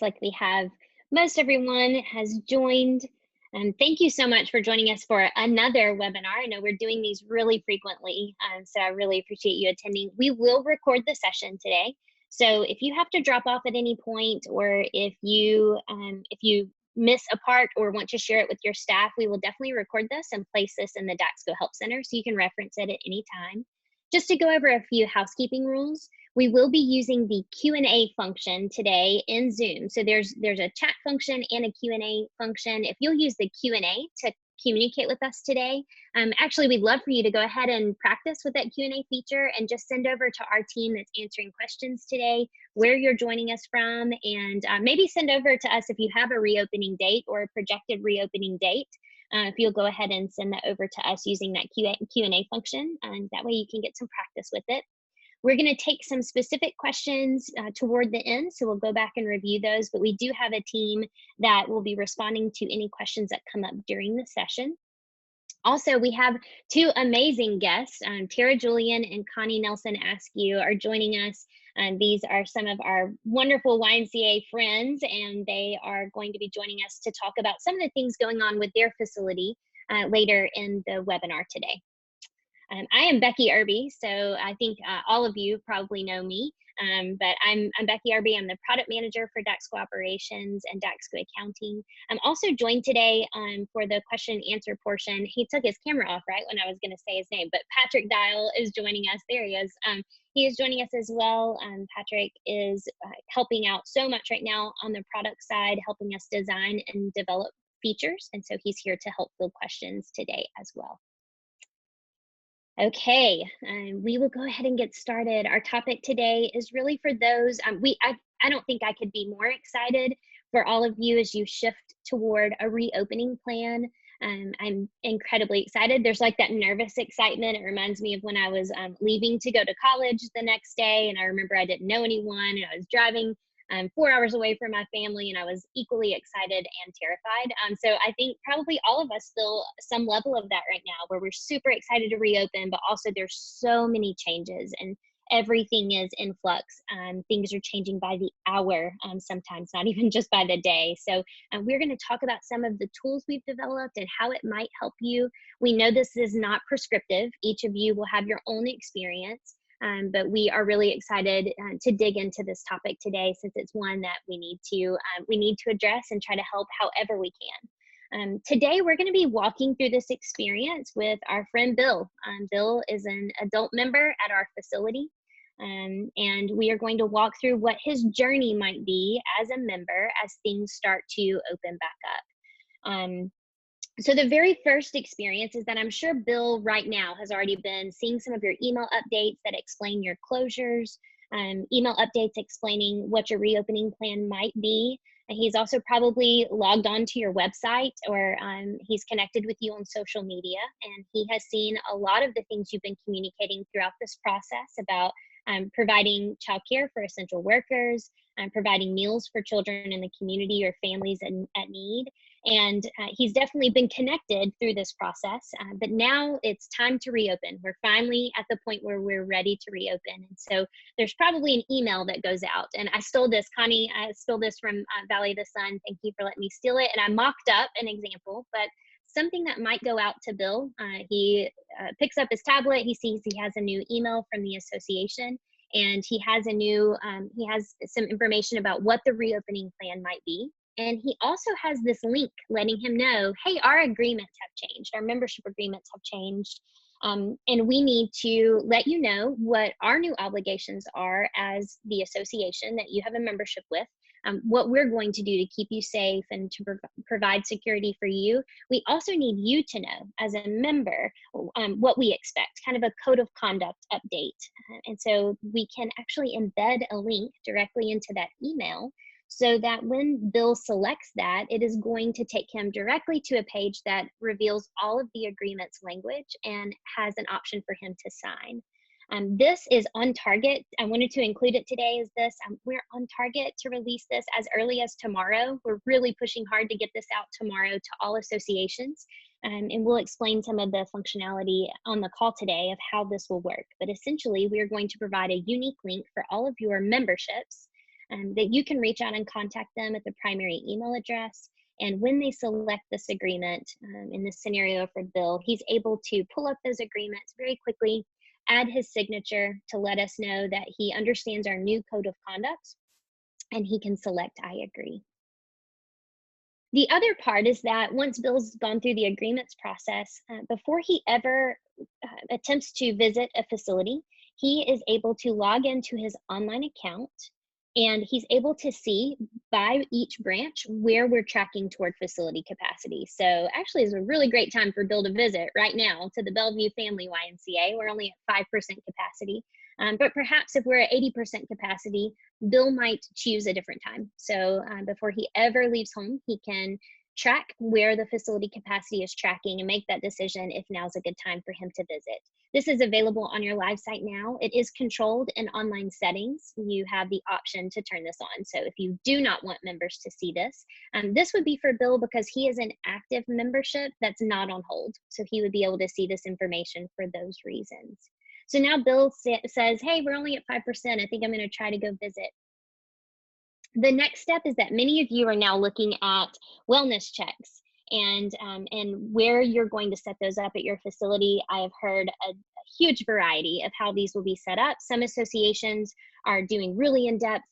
Like we have most everyone has joined. And thank you so much for joining us for another webinar. I know we're doing these really frequently, so I really appreciate you attending. We will record the session today. So if you have to drop off at any point, or if you miss a part or want to share it with your staff, we will definitely record this and place this in the Daxko Help Center so you can reference it at any time. Just to go over a few housekeeping rules, we will be using the Q&A function today in Zoom. So there's a chat function and a Q&A function. If you'll use the Q&A to communicate with us today, actually, we'd love for you to go ahead and practice with that Q&A feature and just send over to our team that's answering questions today where you're joining us from, and maybe send over to us if you have a reopening date or a projected reopening date. If you'll go ahead and send that over to us using that Q&A function, and that way you can get some practice with it. We're going to take some specific questions toward the end, so we'll go back and review those, but we do have a team that will be responding to any questions that come up during the session. Also, we have two amazing guests. Tara Julian and Connie Nelson Askew are joining us. These are some of our wonderful YMCA friends, and they are going to be joining us to talk about some of the things going on with their facility later in the webinar today. I am Becky Irby, so I think all of you probably know me, but I'm Becky Irby. I'm the product manager for Daxko Operations and Daxko Accounting. I'm also joined today for the question and answer portion. He took his camera off right when I was going to say his name, but Patrick Dial is joining us. There he is. He is joining us as well. Patrick is helping out so much right now on the product side, helping us design and develop features, and so he's here to help field questions today as well. Okay, we will go ahead and get started. Our topic today is really for those, I don't think I could be more excited for all of you as you shift toward a reopening plan. I'm incredibly excited. There's like that nervous excitement. It reminds me of when I was leaving to go to college the next day, and I remember I didn't know anyone, and I was driving 4 hours away from my family, and I was equally excited and terrified. So I think probably all of us feel some level of that right now, where we're super excited to reopen, but also there's so many changes and everything is in flux. Things are changing by the hour, sometimes not even just by the day. So we're going to talk about some of the tools we've developed and how it might help you. We know this is not prescriptive. Each of you will have your own experience. But we are really excited to dig into this topic today, since it's one that we need to address and try to help however we can. Today, we're going to be walking through this experience with our friend Bill. Bill is an adult member at our facility, and we are going to walk through what his journey might be as a member as things start to open back up. So the very first experience is that I'm sure Bill right now has already been seeing some of your email updates that explain your closures, email updates explaining what your reopening plan might be. And he's also probably logged on to your website, or he's connected with you on social media, and he has seen a lot of the things you've been communicating throughout this process about providing childcare for essential workers, providing meals for children in the community or families at need. And he's definitely been connected through this process, but now it's time to reopen. We're finally at the point where we're ready to reopen. And so there's probably an email that goes out. And I stole this, Connie, I stole this from Valley of the Sun. Thank you for letting me steal it. And I mocked up an example, but something that might go out to Bill. He picks up his tablet, he sees he has a new email from the association, and he has some information about what the reopening plan might be. And he also has this link letting him know, hey, our agreements have changed. Our membership agreements have changed. And we need to let you know what our new obligations are as the association that you have a membership with, what we're going to do to keep you safe and to provide security for you. We also need you to know as a member what we expect, kind of a code of conduct update. And so we can actually embed a link directly into that email, so that when Bill selects that, it is going to take him directly to a page that reveals all of the agreement's language and has an option for him to sign. This is on target. I wanted to include it today as this. We're on target to release this as early as tomorrow. We're really pushing hard to get this out tomorrow to all associations. And we'll explain some of the functionality on the call today of how this will work. But essentially, we are going to provide a unique link for all of your memberships that you can reach out and contact them at the primary email address. And when they select this agreement, in this scenario for Bill, he's able to pull up those agreements very quickly, add his signature to let us know that he understands our new code of conduct, and he can select I agree. The other part is that once Bill's gone through the agreements process, before he ever attempts to visit a facility, he is able to log into his online account, and he's able to see by each branch where we're tracking toward facility capacity. So actually it's a really great time for Bill to visit right now to the Bellevue Family YMCA. We're only at 5% capacity. But perhaps if we're at 80% capacity, Bill might choose a different time. So before he ever leaves home, he can track where the facility capacity is tracking and make that decision if now's a good time for him to visit. This is available on your live site now. It is controlled in online settings. You have the option to turn this on. So if you do not want members to see this, this would be for Bill because he is an active membership that's not on hold. So he would be able to see this information for those reasons. So now Bill says, hey, we're only at 5%. I think I'm going to try to go visit. The next step is that many of you are now looking at wellness checks and where you're going to set those up at your facility. I have heard a huge variety of how these will be set up. Some associations are doing really in-depth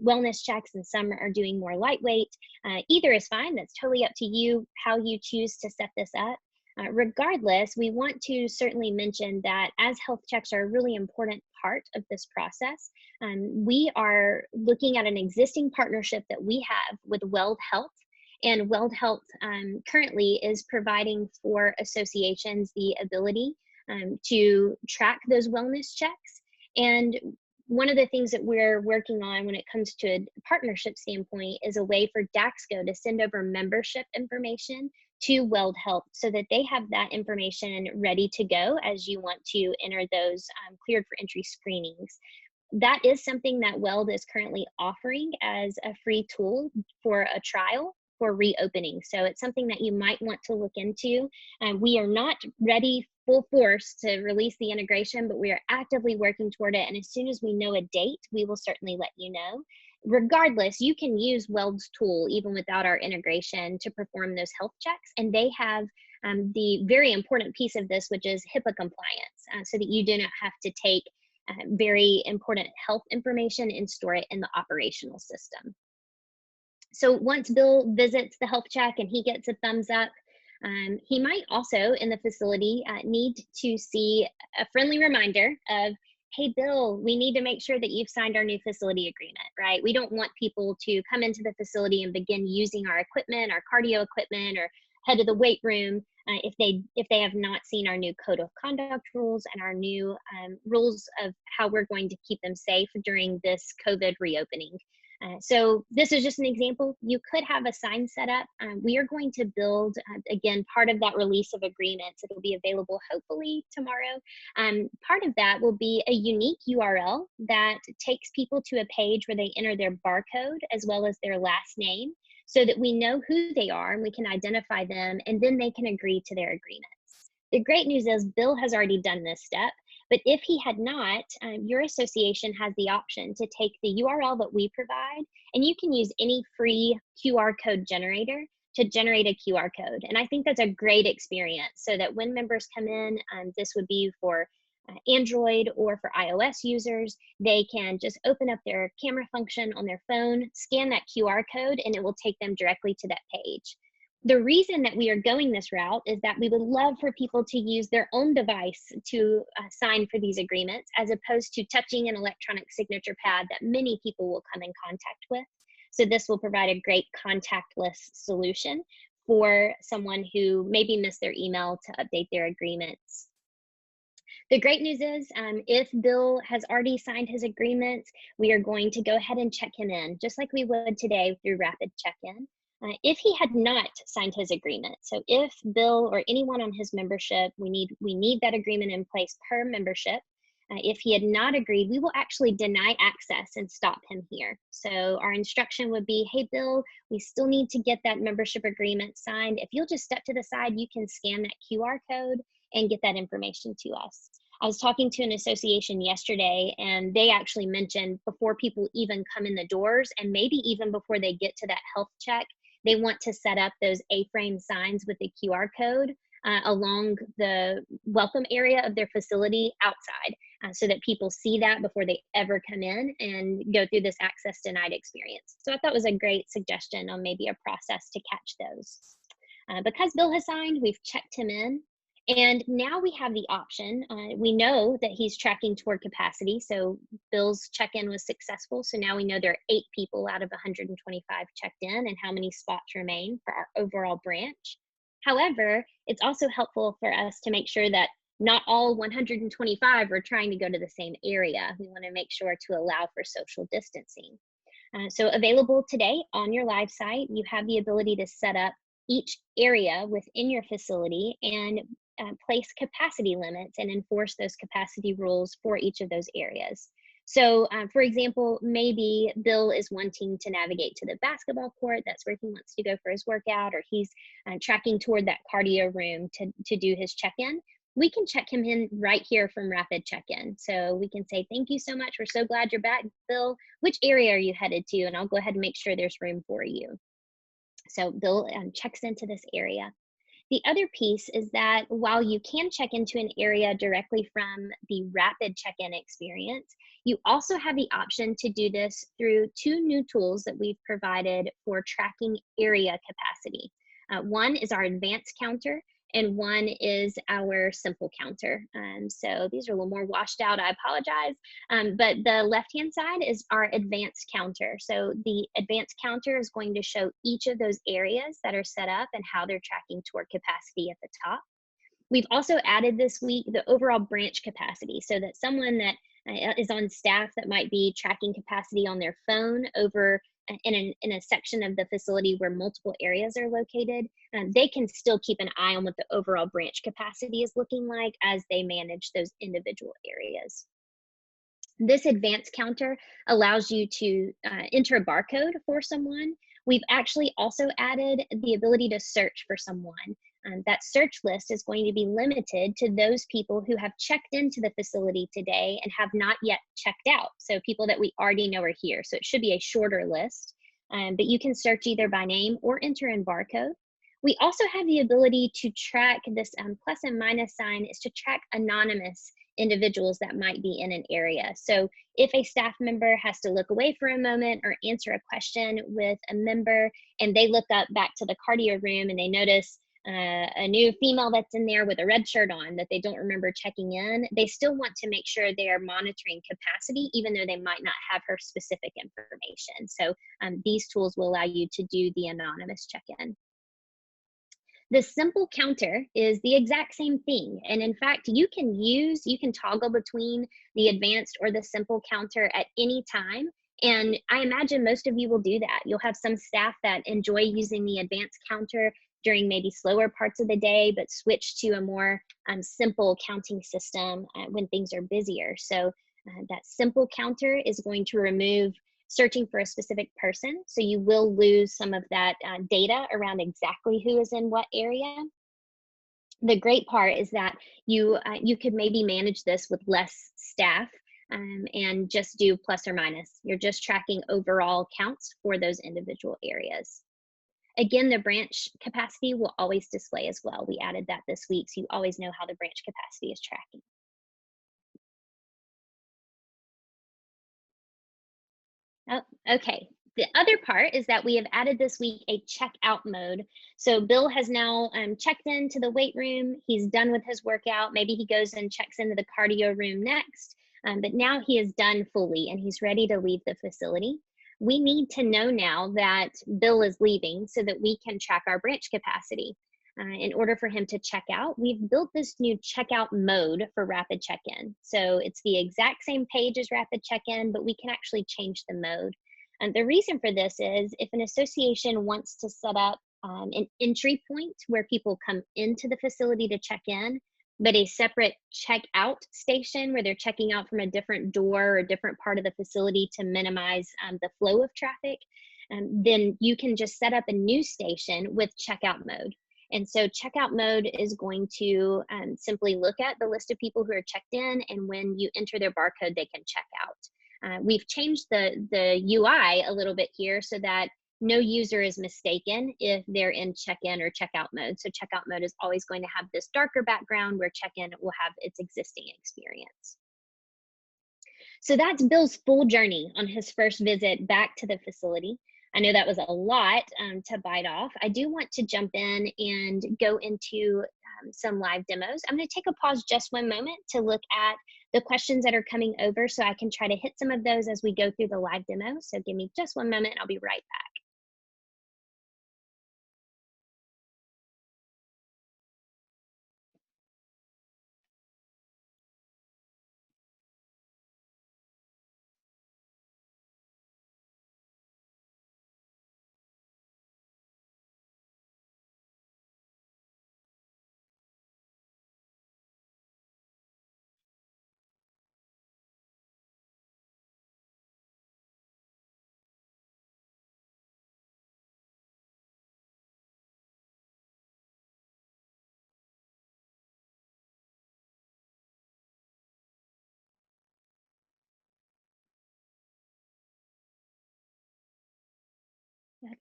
wellness checks, and some are doing more lightweight. Either is fine. That's totally up to you how you choose to set this up. Regardless, we want to certainly mention that as health checks are a really important part of this process, we are looking at an existing partnership that we have with Weld Health. And Weld Health currently is providing for associations the ability to track those wellness checks. And one of the things that we're working on when it comes to a partnership standpoint is a way for Daxko to send over membership information to Weld Health so that they have that information ready to go as you want to enter those cleared for entry screenings. That is something that Weld is currently offering as a free tool for a trial for reopening. So it's something that you might want to look into. We are not ready full force to release the integration, but we are actively working toward it. And as soon as we know a date, we will certainly let you know. Regardless, you can use Weld's tool even without our integration to perform those health checks. And they have the very important piece of this, which is HIPAA compliance, so that you do not have to take very important health information and store it in the operational system. So once Bill visits the health check and he gets a thumbs up, he might also in the facility need to see a friendly reminder of, hey, Bill, we need to make sure that you've signed our new facility agreement, right? We don't want people to come into the facility and begin using our equipment, our cardio equipment, or head to the weight room if they have not seen our new code of conduct rules and our new rules of how we're going to keep them safe during this COVID reopening. So this is just an example. You could have a sign set up. We are going to build, again, part of that release of agreements. It'll be available hopefully tomorrow. Part of that will be a unique URL that takes people to a page where they enter their barcode as well as their last name so that we know who they are and we can identify them, and then they can agree to their agreements. The great news is Bill has already done this step. But if he had not, your association has the option to take the URL that we provide, and you can use any free QR code generator to generate a QR code. And I think that's a great experience so that when members come in, this would be for Android or for iOS users, they can just open up their camera function on their phone, scan that QR code, and it will take them directly to that page. The reason that we are going this route is that we would love for people to use their own device to sign for these agreements, as opposed to touching an electronic signature pad that many people will come in contact with. So this will provide a great contactless solution for someone who maybe missed their email to update their agreements. The great news is if Bill has already signed his agreements, we are going to go ahead and check him in, just like we would today through rapid check-in. If he had not signed his agreement, so if Bill or anyone on his membership, we need that agreement in place per membership. If he had not agreed, we will actually deny access and stop him here. So our instruction would be, hey, Bill, we still need to get that membership agreement signed. If you'll just step to the side, you can scan that QR code and get that information to us. I was talking to an association yesterday, and they actually mentioned before people even come in the doors, and maybe even before they get to that health check, they want to set up those A-frame signs with the QR code along the welcome area of their facility outside, so that people see that before they ever come in and go through this access denied experience. So I thought it was a great suggestion on maybe a process to catch those. Because Bill has signed, we've checked him in. And now we have the option. We know that he's tracking toward capacity. So Bill's check-in was successful. So now we know there are 8 people out of 125 checked in and how many spots remain for our overall branch. However, it's also helpful for us to make sure that not all 125 are trying to go to the same area. We want to make sure to allow for social distancing. So available today on your live site, you have the ability to set up each area within your facility and place capacity limits and enforce those capacity rules for each of those areas. So for example, maybe Bill is wanting to navigate to the basketball court. That's where he wants to go for his workout, or he's tracking toward that cardio room to do his check-in. We can check him in right here from Rapid Check-in. So we can say, thank you so much. We're so glad you're back, Bill. Which area are you headed to? And I'll go ahead and make sure there's room for you. So Bill checks into this area. The other piece is that while you can check into an area directly from the Rapid Check-in experience, you also have the option to do this through 2 new tools that we've provided for tracking area capacity. One is our advanced counter, and one is our simple counter. So these are a little more washed out, I apologize. But the left-hand side is our advanced counter. So the advanced counter is going to show each of those areas that are set up and how they're tracking toward capacity at the top. We've also added this week the overall branch capacity, so that someone that is on staff that might be tracking capacity on their phone over in a section of the facility where multiple areas are located, they can still keep an eye on what the overall branch capacity is looking like as they manage those individual areas. This advanced counter allows you to enter a barcode for someone. We've actually also added the ability to search for someone. That search list is going to be limited to those people who have checked into the facility today and have not yet checked out. So people that we already know are here. So it should be a shorter list, but you can search either by name or enter in barcode. We also have the ability to track this plus and minus sign is to track anonymous individuals that might be in an area. So if a staff member has to look away for a moment or answer a question with a member, and they look up back to the cardio room and they notice a new female that's in there with a red shirt on that they don't remember checking in, they still want to make sure they are monitoring capacity, even though they might not have her specific information. So these tools will allow you to do the anonymous check-in. The simple counter is the exact same thing. And in fact, you can toggle between the advanced or the simple counter at any time. And I imagine most of you will do that. You'll have some staff that enjoy using the advanced counter during maybe slower parts of the day, but switch to a more simple counting system when things are busier. So that simple counter is going to remove searching for a specific person. So you will lose some of that data around exactly who is in what area. The great part is that you could maybe manage this with less staff and just do plus or minus. You're just tracking overall counts for those individual areas. Again, the branch capacity will always display as well. We added that this week, so you always know how the branch capacity is tracking. Oh, okay. The other part is that we have added this week a checkout mode. So Bill has now checked into the weight room. He's done with his workout. Maybe he goes and checks into the cardio room next, but now he is done fully and he's ready to leave the facility. We need to know now that Bill is leaving so that we can track our branch capacity. In order for him to check out, we've built this new checkout mode for Rapid Check-in. So it's the exact same page as Rapid Check-in, but we can actually change the mode. And the reason for this is if an association wants to set up an entry point where people come into the facility to check in, but a separate checkout station where they're checking out from a different door or a different part of the facility to minimize the flow of traffic, then you can just set up a new station with checkout mode. And so checkout mode is going to simply look at the list of people who are checked in, and when you enter their barcode, they can check out. We've changed the UI a little bit here so that no user is mistaken if they're in check-in or checkout mode. So checkout mode is always going to have this darker background, where check-in will have its existing experience. So that's Bill's full journey on his first visit back to the facility. I know that was a lot to bite off. I do want to jump in and go into some live demos. I'm going to take a pause just one moment to look at the questions that are coming over so I can try to hit some of those as we go through the live demo. So give me just one moment and I'll be right back.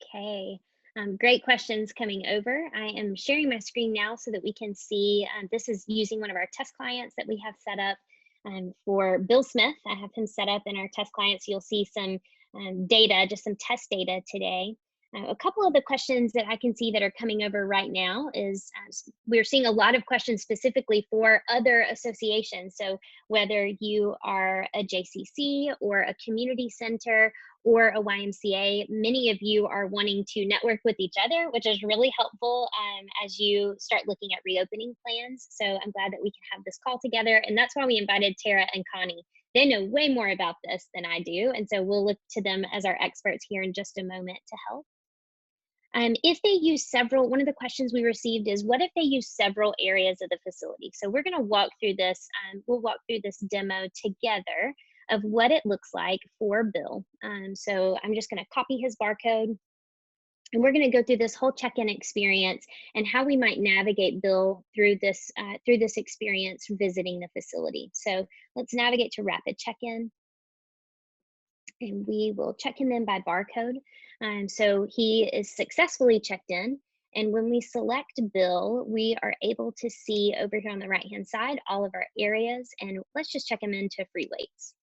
Okay, great questions coming over. I am sharing my screen now so that we can see. This is using one of our test clients that we have set up for Bill Smith. I have him set up in our test clients. You'll see some data, just some test data today. A couple of the questions that I can see that are coming over right now is we're seeing a lot of questions specifically for other associations. So whether you are a JCC or a community center or a YMCA, many of you are wanting to network with each other, which is really helpful as you start looking at reopening plans. So I'm glad that we can have this call together. And that's why we invited Tara and Connie. They know way more about this than I do. And so we'll look to them as our experts here in just a moment to help. If they use several, one of the questions we received is, what if they use several areas of the facility? So we're going to walk through this. We'll walk through this demo together of what it looks like for Bill. So I'm just going to copy his barcode, and we're going to go through this whole check-in experience and how we might navigate Bill through this experience visiting the facility. So let's navigate to rapid check-in, and we will check him in by barcode. So he is successfully checked in. And when we select Bill, we are able to see over here on the right-hand side all of our areas. And let's just check him into free weights.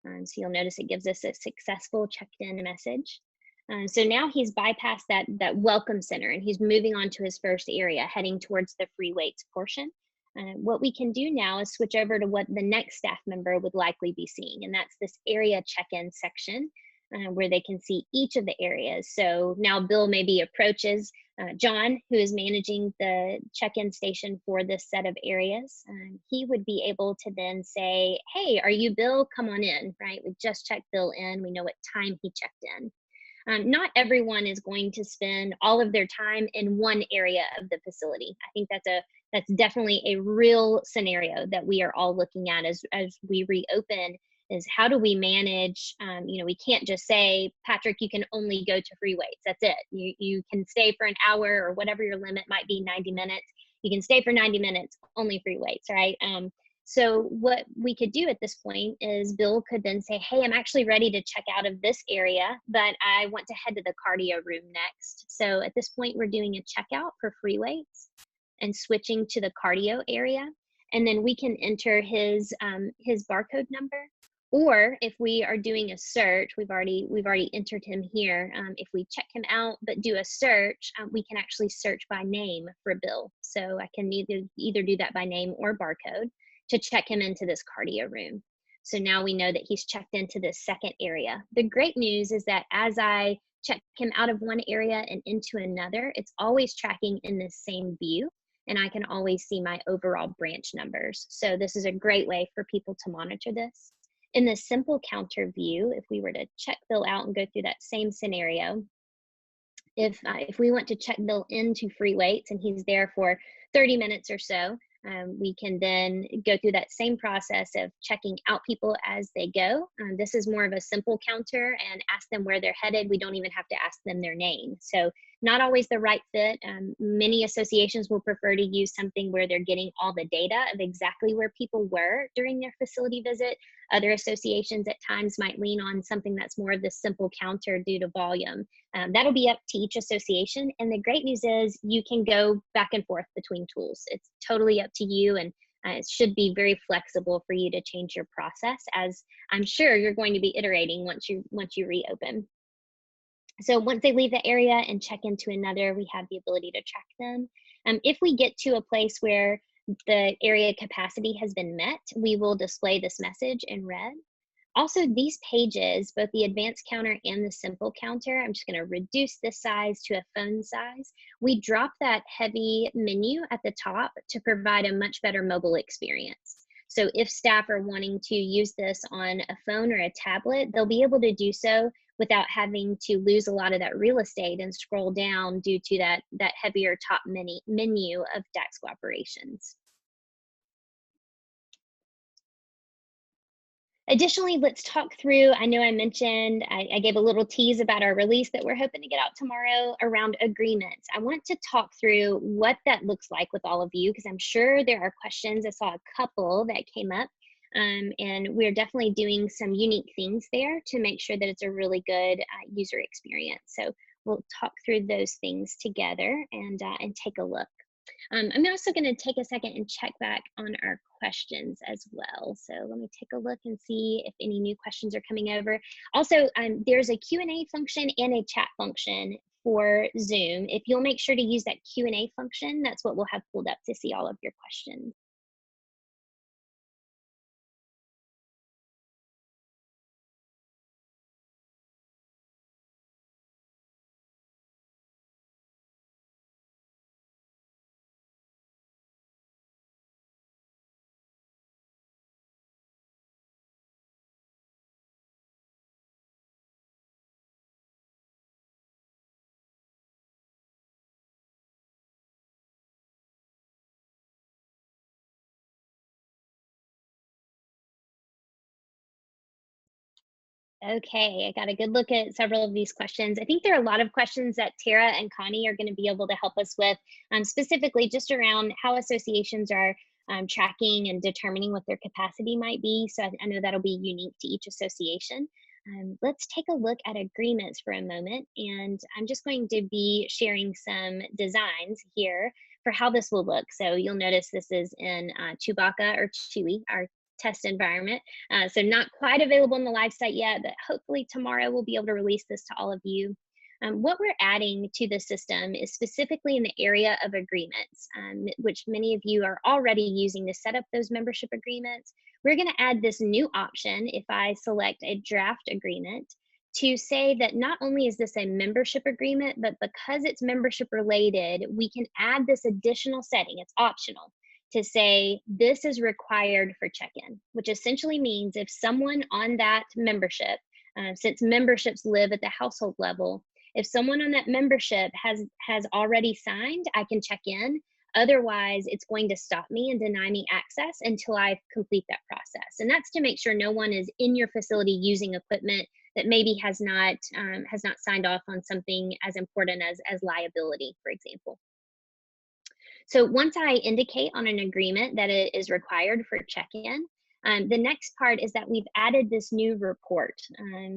So you'll notice it gives us a successful checked in message. So now he's bypassed that welcome center and he's moving on to his first area, heading towards the free weights portion. What we can do now is switch over to what the next staff member would likely be seeing, and that's this area check-in section where they can see each of the areas. So now Bill maybe approaches John, who is managing the check-in station for this set of areas. He would be able to then say, hey, are you Bill? Come on in, right? We just checked Bill in. We know what time he checked in. Not everyone is going to spend all of their time in one area of the facility. I think that's definitely a real scenario that we are all looking at as we reopen, is how do we manage, we can't just say, Patrick, you can only go to free weights. That's it. You can stay for an hour or whatever your limit might be, 90 minutes. You can stay for 90 minutes, only free weights, right? So what we could do at this point is Bill could then say, hey, I'm actually ready to check out of this area, but I want to head to the cardio room next. So at this point, we're doing a checkout for free weights and switching to the cardio area. And then we can enter his barcode number. Or if we are doing a search, we've already entered him here. If we check him out but do a search, we can actually search by name for Bill. So I can either do that by name or barcode to check him into this cardio room. So now we know that he's checked into this second area. The great news is that as I check him out of one area and into another, it's always tracking in the same view, and I can always see my overall branch numbers. So this is a great way for people to monitor this. In the simple counter view, if we were to check Bill out and go through that same scenario, if we want to check Bill into free weights and he's there for 30 minutes or so, we can then go through that same process of checking out people as they go. This is more of a simple counter, and ask them where they're headed. We don't even have to ask them their name. So not always the right fit. Many associations will prefer to use something where they're getting all the data of exactly where people were during their facility visit. Other associations at times might lean on something that's more of the simple counter due to volume. That'll be up to each association. And the great news is you can go back and forth between tools. It's totally up to you, and it should be very flexible for you to change your process, as I'm sure you're going to be iterating once you reopen. So once they leave the area and check into another, we have the ability to track them. If we get to a place where the area capacity has been met, we will display this message in red. Also, these pages, both the advanced counter and the simple counter, I'm just going to reduce this size to a phone size. We drop that heavy menu at the top to provide a much better mobile experience. So if staff are wanting to use this on a phone or a tablet, they'll be able to do so without having to lose a lot of that real estate and scroll down due to that heavier top menu of Daxko Operations. Additionally, let's talk through, I know I mentioned, I gave a little tease about our release that we're hoping to get out tomorrow around agreements. I want to talk through what that looks like with all of you, because I'm sure there are questions. I saw a couple that came up, and we're definitely doing some unique things there to make sure that it's a really good user experience. So we'll talk through those things together and take a look. I'm also going to take a second and check back on our questions as well. So let me take a look and see if any new questions are coming over. Also, there's a Q&A function and a chat function for Zoom. If you'll make sure to use that Q&A function, that's what we'll have pulled up to see all of your questions. Okay, I got a good look at several of these questions. I think there are a lot of questions that Tara and Connie are going to be able to help us with, specifically just around how associations are tracking and determining what their capacity might be. So I know that'll be unique to each association. Let's take a look at agreements for a moment. And I'm just going to be sharing some designs here for how this will look. So you'll notice this is in Chewbacca or Chewy, our test environment. So not quite available on the live site yet, but hopefully tomorrow we'll be able to release this to all of you. What we're adding to the system is specifically in the area of agreements, which many of you are already using to set up those membership agreements. We're going to add this new option if I select a draft agreement to say that not only is this a membership agreement, but because it's membership related, we can add this additional setting. It's optional to say this is required for check-in, which essentially means if someone on that membership, since memberships live at the household level, if someone on that membership has already signed, I can check in. Otherwise, it's going to stop me and deny me access until I complete that process. And that's to make sure no one is in your facility using equipment that maybe has not signed off on something as important as liability, for example. So once I indicate on an agreement that it is required for check-in, the next part is that we've added this new report.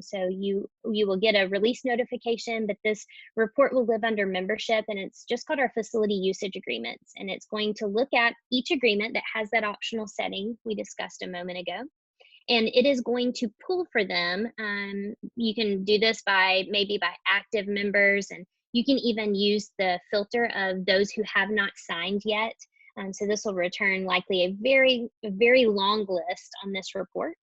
So you will get a release notification, but this report will live under membership, and it's just called our facility usage agreements. And it's going to look at each agreement that has that optional setting we discussed a moment ago. And it is going to pull for them. You can do this maybe by active members, and you can even use the filter of those who have not signed yet. So this will return likely a very long list on this report.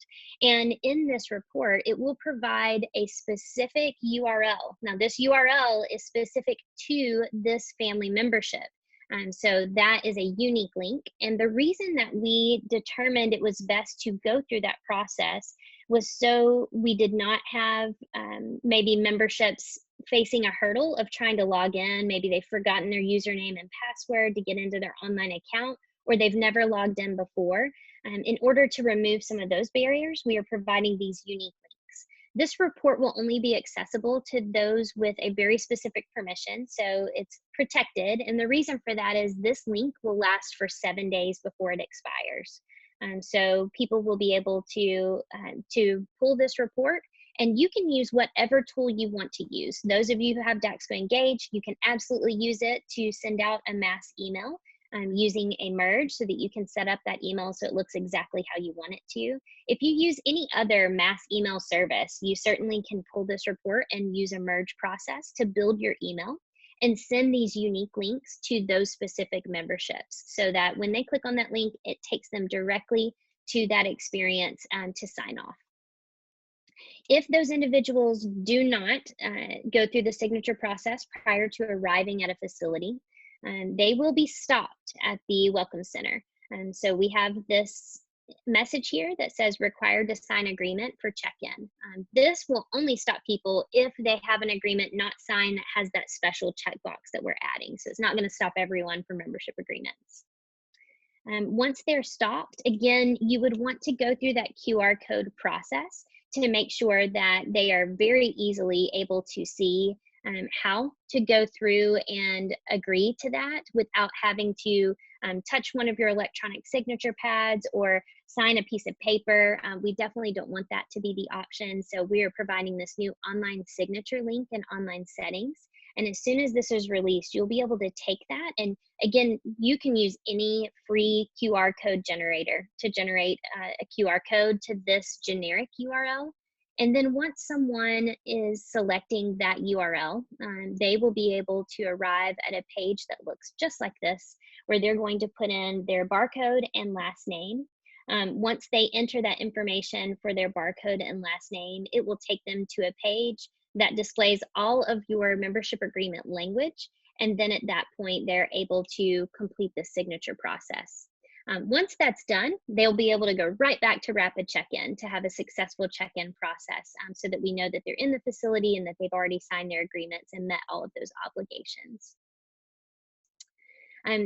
And in this report, it will provide a specific URL. Now this URL is specific to this family membership. So that is a unique link. And the reason that we determined it was best to go through that process was so we did not have maybe memberships facing a hurdle of trying to log in. Maybe they've forgotten their username and password to get into their online account, or they've never logged in before. In order to remove some of those barriers, we are providing these unique links. This report will only be accessible to those with a very specific permission, so it's protected. And the reason for that is this link will last for 7 days before it expires. So people will be able to pull this report, and you can use whatever tool you want to use. Those of you who have Daxko Engage, you can absolutely use it to send out a mass email using a merge so that you can set up that email so it looks exactly how you want it to. If you use any other mass email service, you certainly can pull this report and use a merge process to build your email and send these unique links to those specific memberships so that when they click on that link, it takes them directly to that experience to sign off. If those individuals do not go through the signature process prior to arriving at a facility, they will be stopped at the Welcome Center. So we have this message here that says required to sign agreement for check-in. This will only stop people if they have an agreement not signed that has that special checkbox that we're adding. So it's not going to stop everyone from membership agreements. Once they're stopped, again, you would want to go through that QR code process to make sure that they are very easily able to see how to go through and agree to that without having to touch one of your electronic signature pads or sign a piece of paper. We definitely don't want that to be the option. So we are providing this new online signature link and online settings. And as soon as this is released, you'll be able to take that. And again, you can use any free QR code generator to generate a QR code to this generic URL. And then once someone is selecting that URL, they will be able to arrive at a page that looks just like this, where they're going to put in their barcode and last name. Once they enter that information for their barcode and last name, it will take them to a page that displays all of your membership agreement language. And then at that point, they're able to complete the signature process. Once that's done, they'll be able to go right back to rapid check-in to have a successful check-in process so that we know that they're in the facility and that they've already signed their agreements and met all of those obligations.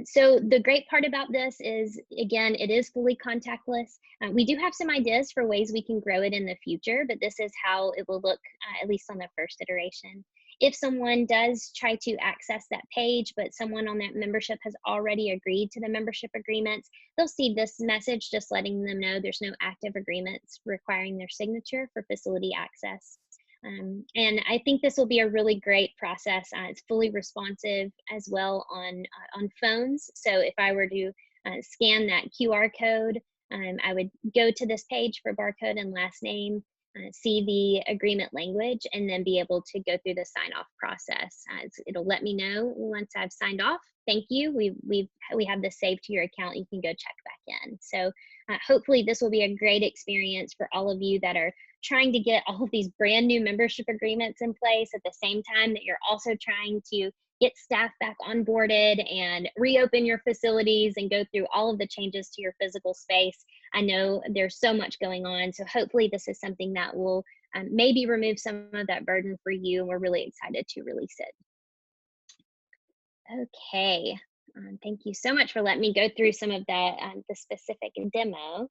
So the great part about this is, again, it is fully contactless. We do have some ideas for ways we can grow it in the future, but this is how it will look, at least on the first iteration. If someone does try to access that page, but someone on that membership has already agreed to the membership agreements, they'll see this message just letting them know there's no active agreements requiring their signature for facility access. And I think this will be a really great process. It's fully responsive as well on phones. So if I were to scan that QR code, I would go to this page for barcode and last name, see the agreement language, and then be able to go through the sign off process. It'll let me know once I've signed off. Thank you. We have this saved to your account. You can go check back in. So hopefully this will be a great experience for all of you that are trying to get all of these brand new membership agreements in place at the same time that you're also trying to get staff back onboarded and reopen your facilities and go through all of the changes to your physical space. I know there's so much going on, so hopefully this is something that will maybe remove some of that burden for you, and we're really excited to release it. Okay, thank you so much for letting me go through some of the specific demo.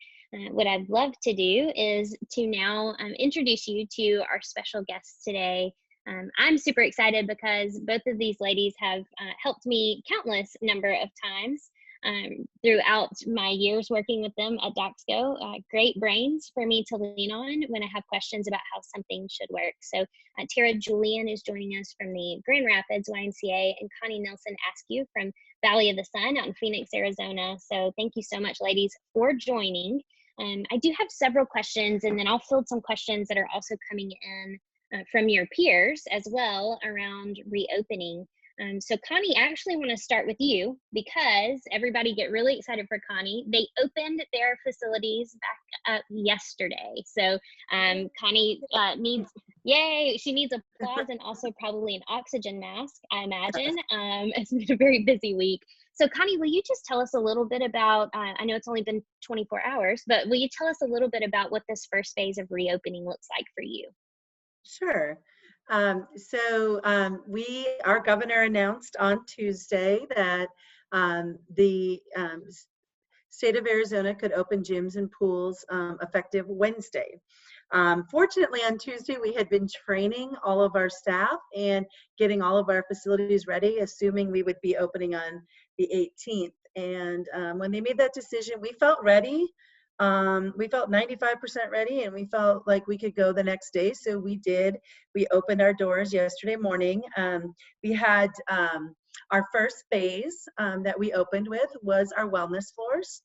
What I'd love to do is to now introduce you to our special guests today. I'm super excited because both of these ladies have helped me countless number of times throughout my years working with them at Daxko. Great brains for me to lean on when I have questions about how something should work. So Tara Julian is joining us from the Grand Rapids YMCA, and Connie Nelson Askew from Valley of the Sun out in Phoenix, Arizona. So thank you so much, ladies, for joining. I do have several questions, and then I'll field some questions that are also coming in from your peers as well around reopening. So Connie, I actually want to start with you because everybody get really excited for Connie. They opened their facilities back up yesterday. So Connie needs, yay, she needs applause and also probably an oxygen mask, I imagine. It's been a very busy week. So Connie, will you just tell us a little bit about, I know it's only been 24 hours, but will you tell us a little bit about what this first phase of reopening looks like for you? Sure. Our governor announced on Tuesday that the state of Arizona could open gyms and pools effective Wednesday. Fortunately, on Tuesday, we had been training all of our staff and getting all of our facilities ready, assuming we would be opening on the 18th. And when they made that decision, we felt ready. We felt 95% ready, and we felt like we could go the next day. So we did. We opened our doors yesterday morning. We had our first phase that we opened with was our wellness floors.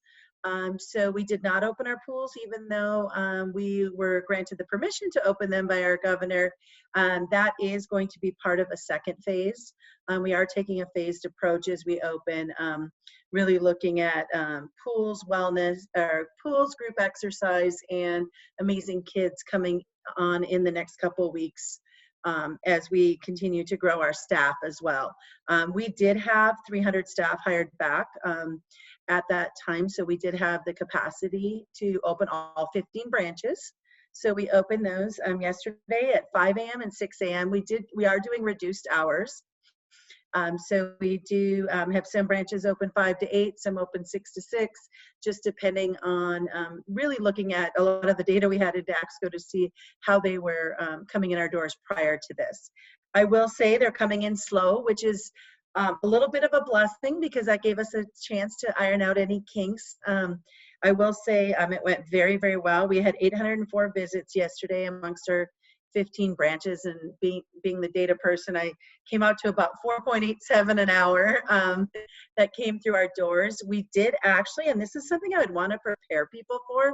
So we did not open our pools, even though we were granted the permission to open them by our governor. That is going to be part of a second phase. We are taking a phased approach as we open, really looking at pools, wellness, or pools, group exercise, and amazing kids coming on in the next couple of weeks. As we continue to grow our staff as well. We did have 300 staff hired back at that time, so we did have the capacity to open all 15 branches. So we opened those yesterday at 5 a.m. and 6 a.m. We are doing reduced hours. So we do have some branches open 5 to 8, some open 6 to 6, just depending on really looking at a lot of the data we had at Daxko to see how they were coming in our doors prior to this. I will say they're coming in slow, which is a little bit of a blessing because that gave us a chance to iron out any kinks. I will say it went very, very well. We had 804 visits yesterday amongst our 15 branches, and being the data person, I came out to about 4.87 an hour that came through our doors. We did actually, and this is something I would want to prepare people for,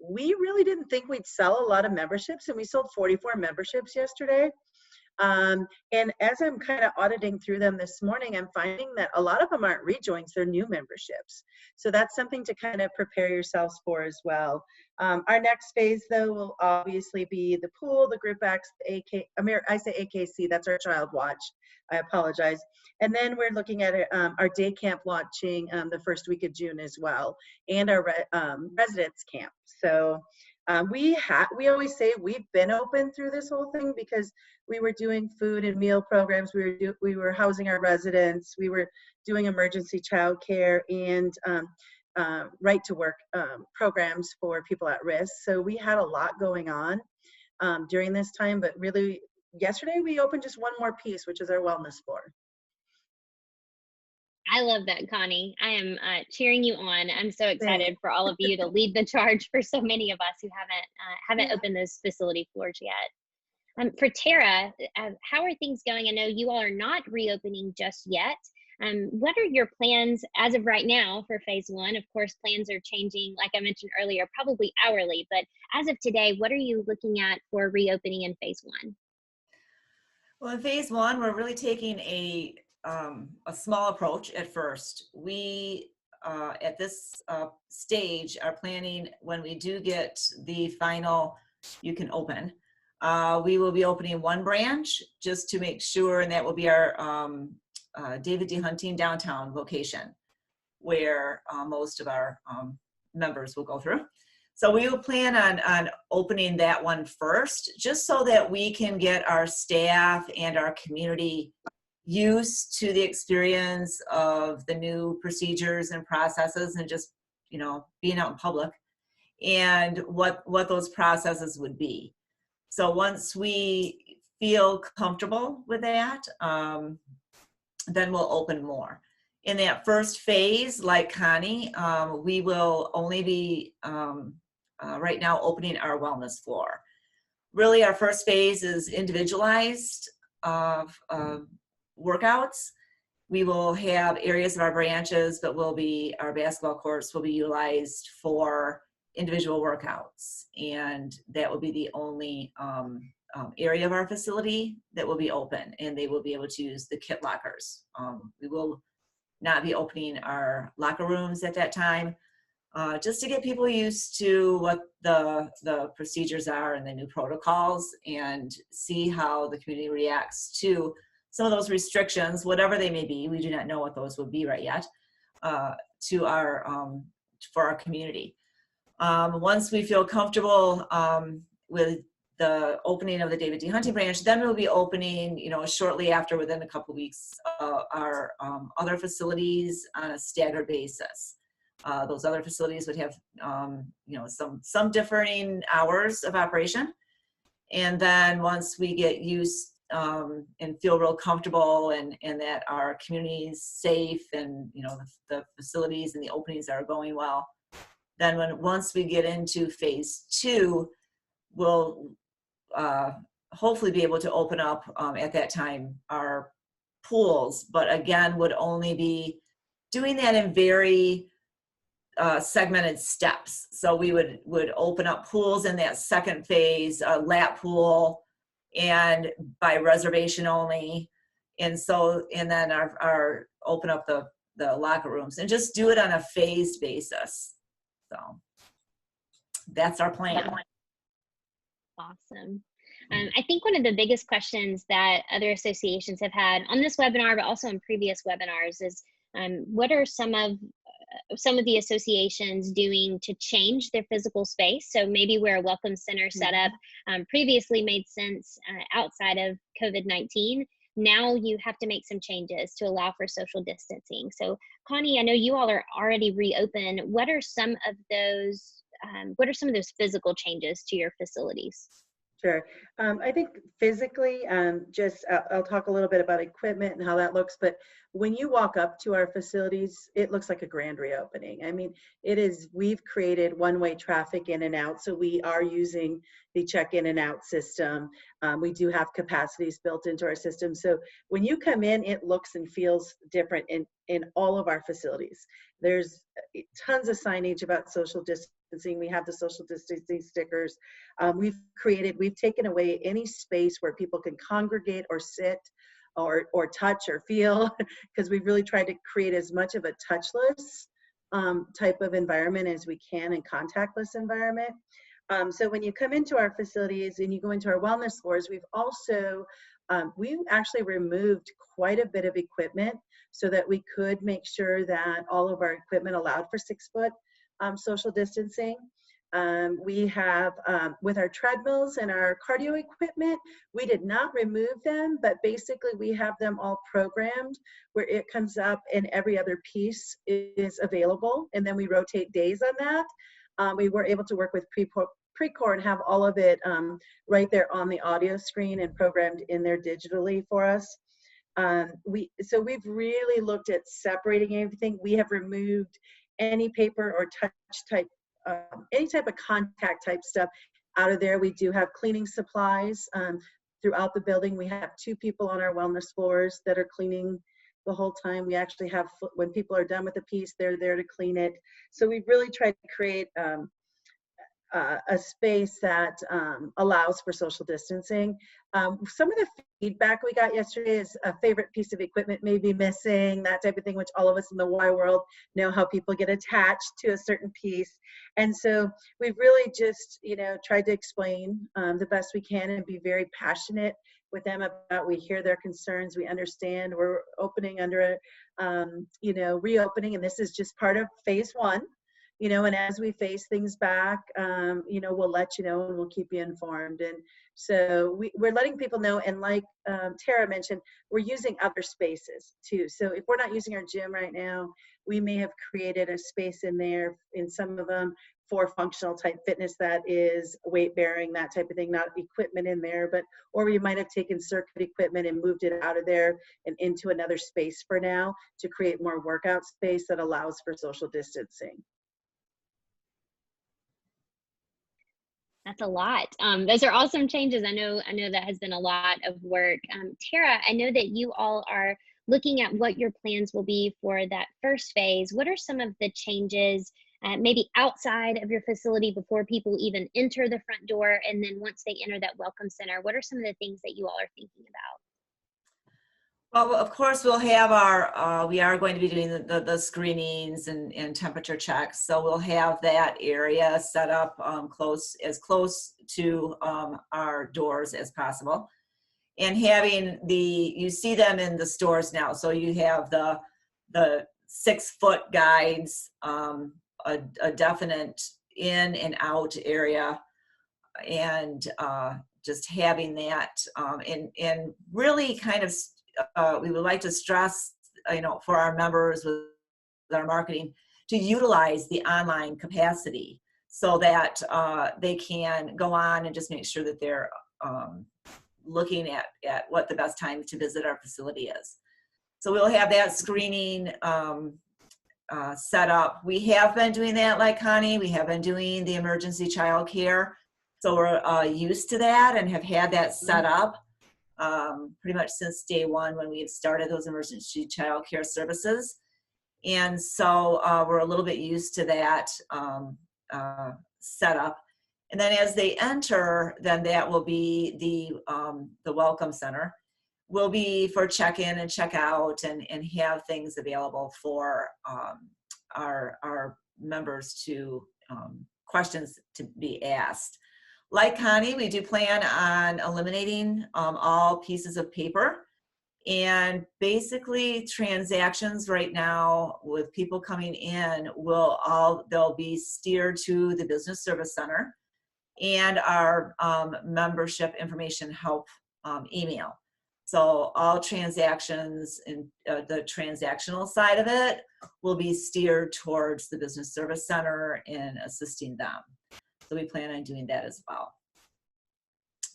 we really didn't think we'd sell a lot of memberships, and we sold 44 memberships yesterday. And as I'm kind of auditing through them this morning, I'm finding that a lot of them aren't rejoins, they're new memberships. So that's something to kind of prepare yourselves for as well. Our next phase, though, will obviously be the pool, the Group X, the I say AKC, that's our child watch. I apologize. And then we're looking at our day camp launching the first week of June as well, and our residence camp. So we always say we've been open through this whole thing because we were doing food and meal programs. We were housing our residents. We were doing emergency childcare and right to work programs for people at risk. So we had a lot going on during this time, but really yesterday we opened just one more piece, which is our wellness floor. I love that, Connie. I am cheering you on. I'm so Thanks. excited for all of you to lead the charge for so many of us who haven't Yeah. opened those facility floors yet. For Tara, how are things going? I know you all are not reopening just yet. What are your plans as of right now for phase one? Of course, plans are changing, like I mentioned earlier, probably hourly, but as of today, what are you looking at for reopening in phase one? Well, in phase one, we're really taking a small approach at first. We, at this stage, are planning when we do get the final, you can open, we will be opening one branch just to make sure, and that will be our David D. Hunting downtown location, where most of our members will go through. So we will plan on opening that one first, just so that we can get our staff and our community used to the experience of the new procedures and processes, and just, you know, being out in public, and what those processes would be. So once we feel comfortable with that, then we'll open more. In that first phase, like Connie, we will only be right now opening our wellness floor. Really, our first phase is individualized workouts. We will have areas of our branches, but our basketball courts will be utilized for individual workouts, and that will be the only area of our facility that will be open, and they will be able to use the kit lockers. We will not be opening our locker rooms at that time, just to get people used to what the procedures are and the new protocols, and see how the community reacts to some of those restrictions, whatever they may be. We do not know what those will be right yet, for our community. Once we feel comfortable with the opening of the David D. Hunting branch, then we'll be opening, you know, shortly after, within a couple weeks, our other facilities on a staggered basis. Those other facilities would have, some differing hours of operation. And then once we get used and feel real comfortable and that our community is safe and, the facilities and the openings are going well, then once we get into phase 2, we'll hopefully be able to open up at that time our pools, but again, would only be doing that in very segmented steps. So we would open up pools in that second phase, a lap pool, and by reservation only. And then our open up the locker rooms and just do it on a phased basis. So that's our plan. Awesome. I think one of the biggest questions that other associations have had on this webinar, but also in previous webinars, is what are some of the associations doing to change their physical space? So maybe where a welcome center setup previously made sense outside of COVID-19, now you have to make some changes to allow for social distancing. So Connie, I know you all are already reopened. What are some of those physical changes to your facilities? Sure. I think physically, I'll talk a little bit about equipment and how that looks, but when you walk up to our facilities, it looks like a grand reopening. I mean, we've created one-way traffic in and out, so we are using the check-in and out system. We do have capacities built into our system. So when you come in, it looks and feels different in all of our facilities. There's tons of signage about social distancing. We have the social distancing stickers. We've taken away any space where people can congregate or sit or touch or feel, because we've really tried to create as much of a touchless type of environment as we can, and contactless environment. So when you come into our facilities and you go into our wellness floors, we've actually removed quite a bit of equipment so that we could make sure that all of our equipment allowed for 6-foot social distancing. We have, with our treadmills and our cardio equipment, we did not remove them, but basically we have them all programmed where it comes up and every other piece is available, and then we rotate days on that. We were able to work with Precor and have all of it right there on the audio screen and programmed in there digitally for us. So we've really looked at separating everything. We have removed any paper or touch type, any type of contact type stuff out of there. We do have cleaning supplies throughout the building. We have 2 people on our wellness floors that are cleaning the whole time. We actually have, when people are done with a piece, they're there to clean it. So we've really tried to create a space that allows for social distancing. Some of the feedback we got yesterday is a favorite piece of equipment may be missing, that type of thing, which all of us in the Y world know how people get attached to a certain piece. And so we've really just, tried to explain the best we can and be very passionate with them about, we hear their concerns, we understand, we're opening under reopening, and this is just part of phase 1. And as we face things back, we'll let you know and we'll keep you informed. And so we're letting people know. And like Tara mentioned, we're using other spaces too. So if we're not using our gym right now, we may have created a space in there, in some of them, for functional type fitness that is weight bearing, that type of thing, not equipment in there, or we might have taken circuit equipment and moved it out of there and into another space for now to create more workout space that allows for social distancing. That's a lot. Those are awesome changes. I know that has been a lot of work. Tara, I know that you all are looking at what your plans will be for that first phase. What are some of the changes, maybe outside of your facility before people even enter the front door, and then once they enter that welcome center, what are some of the things that you all are thinking about? Well, of course, we'll have we are going to be doing the screenings and temperature checks. So we'll have that area set up as close to our doors as possible. And having you see them in the stores now. So you have the 6-foot guides, a definite in and out area, and just having that and really kind of we would like to stress, for our members with our marketing, to utilize the online capacity so that they can go on and just make sure that they're looking at what the best time to visit our facility is. So we'll have that screening set up. We have been doing that, like Connie. We have been doing the emergency child care. So we're used to that and have had that set up pretty much since day one when we have started those emergency child care services. And so we're a little bit used to that setup. And then as they enter, then that will be the welcome center. Will be for check-in and check-out and have things available for our members to questions to be asked. Like Connie, we do plan on eliminating all pieces of paper, and basically transactions right now with people coming in they'll be steered to the business service center and our membership information help email. So all transactions and the transactional side of it will be steered towards the business service center and assisting them. So we plan on doing that as well.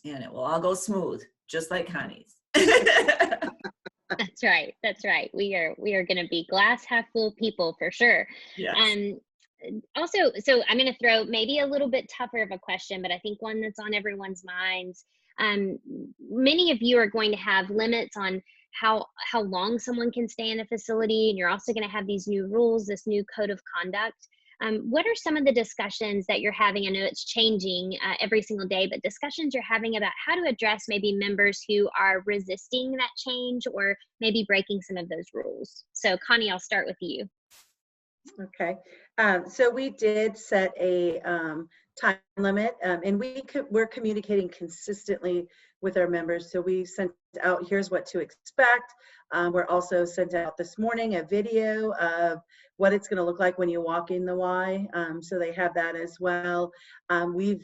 And it will all go smooth, just like Connie's. That's right. That's right. We are going to be glass half full people for sure. Yes. Also, so I'm going to throw maybe a little bit tougher of a question, but I think one that's on everyone's minds. Many of you are going to have limits on how long someone can stay in a facility, and you're also going to have these new rules, this new code of conduct. What are some of the discussions that you're having? I know it's changing every single day, but discussions you're having about how to address maybe members who are resisting that change or maybe breaking some of those rules. So Connie, I'll start with you. Okay, so we did set a time limit, and we're communicating consistently with our members. So we sent out, here's what to expect. We're also sent out this morning a video of what it's going to look like when you walk in the Y. So they have that as well. We're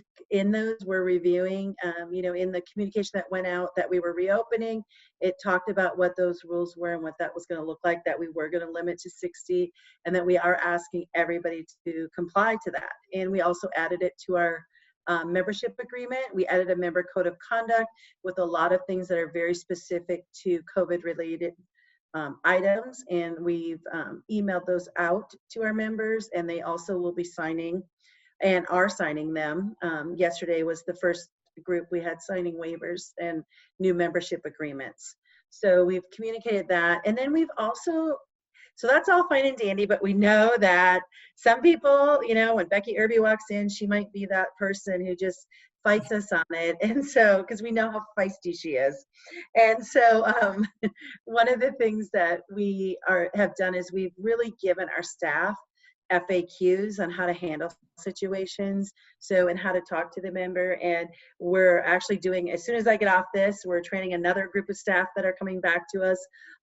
reviewing, in the communication that went out that we were reopening, it talked about what those rules were and what that was going to look like, that we were going to limit to 60, and that we are asking everybody to comply to that. And we also added it to our membership agreement. We added a member code of conduct with a lot of things that are very specific to COVID related items, and we've emailed those out to our members, and they also will be signing and are signing them. Yesterday was the first group we had signing waivers and new membership agreements. So we've communicated that, and then we've also, so that's all fine and dandy, but we know that some people, when Becky Irby walks in, she might be that person who just fights us on it. And so, because we know how feisty she is. And so one of the things that we have done is we've really given our staff FAQs on how to handle situations, and how to talk to the member. And we're actually doing, as soon as I get off this, we're training another group of staff that are coming back to us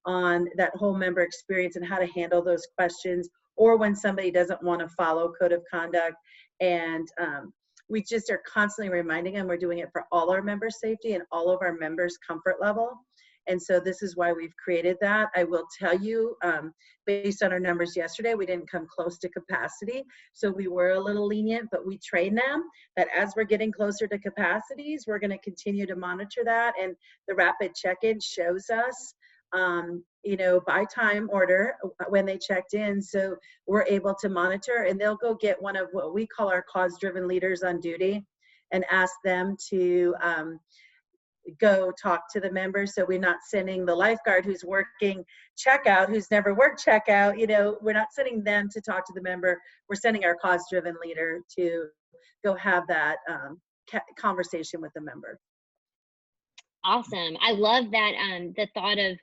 on that whole member experience and how to handle those questions, or when somebody doesn't want to follow code of conduct. And we just are constantly reminding them we're doing it for all our members' safety and all of our members' comfort level. And so this is why we've created that. I will tell you, based on our numbers yesterday, we didn't come close to capacity. So we were a little lenient, but we train them that as we're getting closer to capacities, we're going to continue to monitor that. And the rapid check-in shows us, by time order when they checked in. So we're able to monitor, and they'll go get one of what we call our cause-driven leaders on duty and ask them to go talk to the members. So we're not sending the lifeguard who's working checkout, who's never worked checkout, we're not sending them to talk to the member. We're sending our cause-driven leader to go have that conversation with the member. Awesome. I love that, the thought of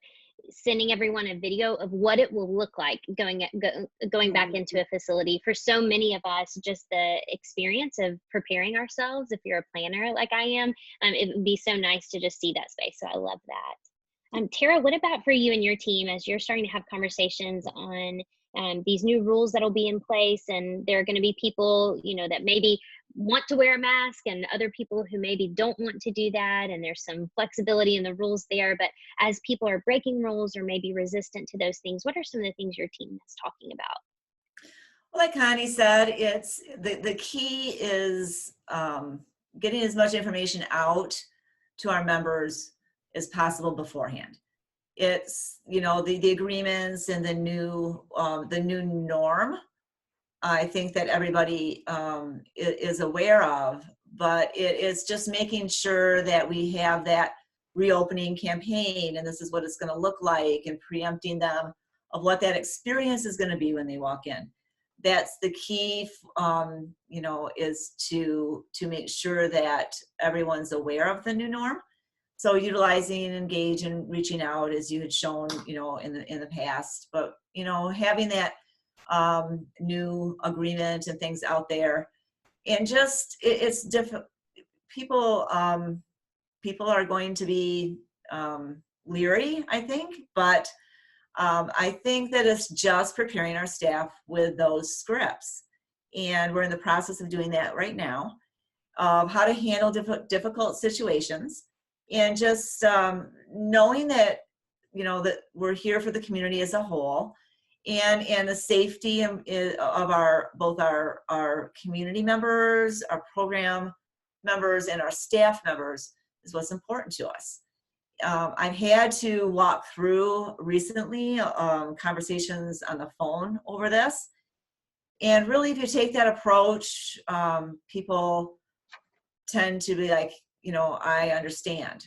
sending everyone a video of what it will look like going back into a facility. For so many of us, just the experience of preparing ourselves, if you're a planner like I am, it would be so nice to just see that space. So I love that. Tara, what about for you and your team as you're starting to have conversations on these new rules that'll be in place, and there are going to be people, that maybe want to wear a mask and other people who maybe don't want to do that, and there's some flexibility in the rules there, but as people are breaking rules or maybe resistant to those things, what are some of the things your team is talking about? Well, like Connie said, it's the key is getting as much information out to our members as possible beforehand. It's, you know, the agreements and the new norm, I think that everybody is aware of, but it is just making sure that we have that reopening campaign, and this is what it's going to look like, and preempting them of what that experience is going to be when they walk in. That's the key, you know, is to make sure that everyone's aware of the new norm. So utilizing, engage, and reaching out, as you had shown, you know, in the past, but, you know, having that new agreement and things out there, and just it's different. People people are going to be leery, I think, but I think that it's just preparing our staff with those scripts, and we're in the process of doing that right now, of how to handle difficult situations, and just knowing that, you know, that we're here for the community as a whole, and the safety of our both our community members, our program members, and our staff members is what's important to us. I've had to walk through recently conversations on the phone over this, and really, if you take that approach, people tend to be like, you know, I understand.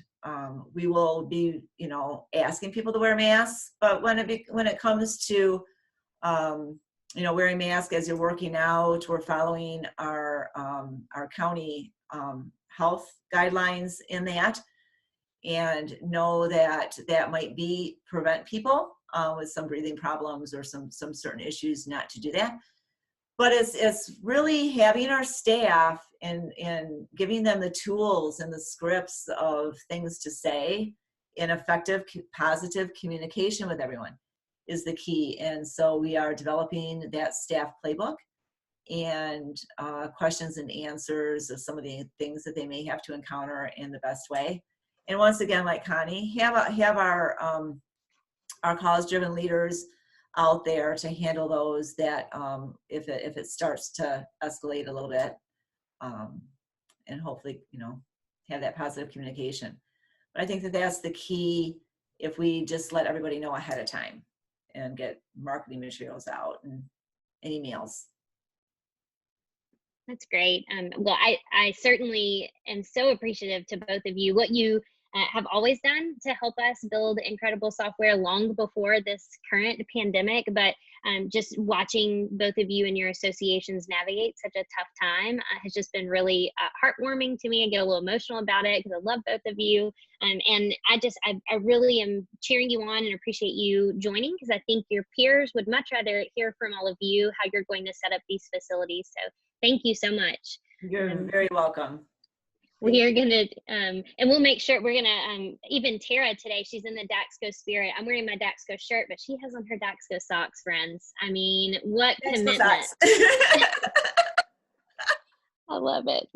We will be, you know, asking people to wear masks, but when it comes to, you know, wearing masks as you're working out, we're following our county health guidelines in that, and know that that might prevent people with some breathing problems or some certain issues not to do that. But it's really having our staff and giving them the tools and the scripts of things to say in effective, positive communication with everyone is the key. And so we are developing that staff playbook and questions and answers of some of the things that they may have to encounter in the best way. And once again, like Connie, have our cause-driven leaders out there to handle those that if it starts to escalate a little bit, and hopefully, you know, have that positive communication. But I think that that's the key, if we just let everybody know ahead of time and get marketing materials out and emails. That's great. Well, I certainly am so appreciative to both of you. What you have always done to help us build incredible software long before this current pandemic, but just watching both of you and your associations navigate such a tough time has just been really heartwarming to me. I get a little emotional about it because I love both of you. And I really am cheering you on and appreciate you joining, because I think your peers would much rather hear from all of you how you're going to set up these facilities. So thank you so much. You're very welcome. We are going to, and we'll make sure we're going to, even Tara today, she's in the Daxko spirit. I'm wearing my Daxko shirt, but she has on her Daxko socks, friends. I mean, what commitment. I love it.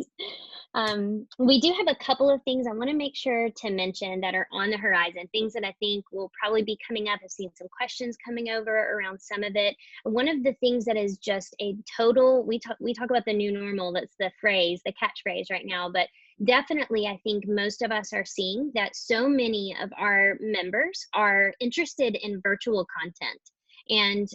We do have a couple of things I want to make sure to mention that are on the horizon, things that I think will probably be coming up. I've seen some questions coming over around some of it. One of the things that is just a total, we talk about the new normal, that's the phrase, the catchphrase right now, but definitely I think most of us are seeing that so many of our members are interested in virtual content. And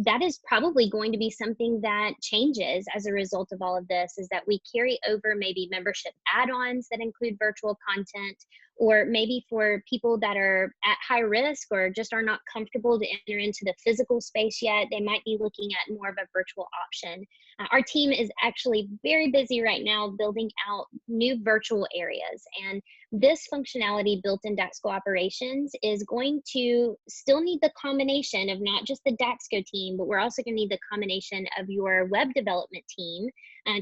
that is probably going to be something that changes as a result of all of this, is that we carry over maybe membership add-ons that include virtual content, or maybe for people that are at high risk or just are not comfortable to enter into the physical space yet, they might be looking at more of a virtual option. Our team is actually very busy right now building out new virtual areas, and this functionality built in Daxko Operations is going to still need the combination of not just the Daxko team, but we're also going to need the combination of your web development team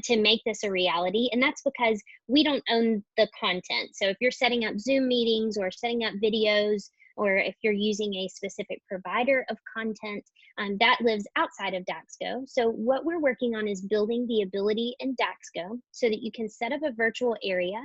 to make this a reality. And that's because we don't own the content. So if you're setting up Zoom meetings or setting up videos, or if you're using a specific provider of content, that lives outside of Daxko. So what we're working on is building the ability in Daxko so that you can set up a virtual area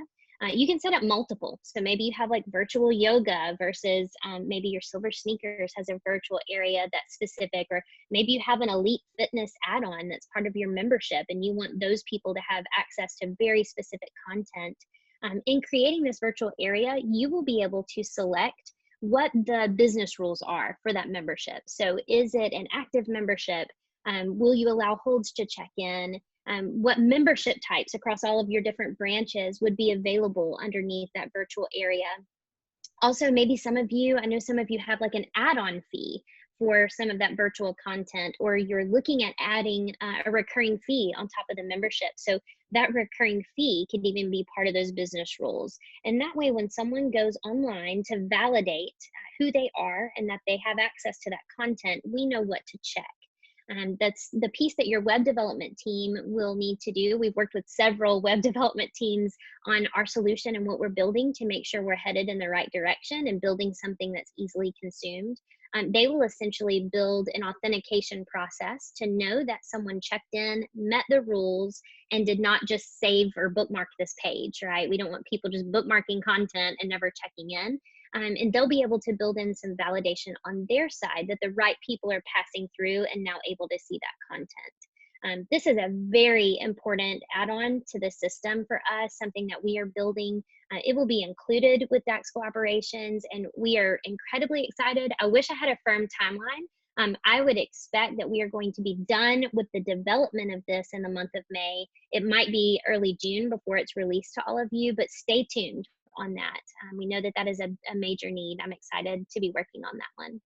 You can set up multiple. So maybe you have like virtual yoga versus maybe your Silver Sneakers has a virtual area that's specific, or maybe you have an elite fitness add-on that's part of your membership and you want those people to have access to very specific content. In creating this virtual area, you will be able to select what the business rules are for that membership. So is it an active membership? Will you allow holds to check in? What membership types across all of your different branches would be available underneath that virtual area? Also, maybe some of you, I know some of you have like an add-on fee for some of that virtual content, or you're looking at adding a recurring fee on top of the membership. So that recurring fee could even be part of those business rules. And that way, when someone goes online to validate who they are and that they have access to that content, we know what to check. That's the piece that your web development team will need to do. We've worked with several web development teams on our solution and what we're building to make sure we're headed in the right direction and building something that's easily consumed. They will essentially build an authentication process to know that someone checked in, met the rules, and did not just save or bookmark this page, right? We don't want people just bookmarking content and never checking in. And they'll be able to build in some validation on their side that the right people are passing through and now able to see that content. This is a very important add-on to the system for us, something that we are building. It will be included with Daxko Operations, and we are incredibly excited. I wish I had a firm timeline. I would expect that we are going to be done with the development of this in the month of May. It might be early June before it's released to all of you, but stay tuned on that. We know that that is a major need. I'm excited to be working on that one.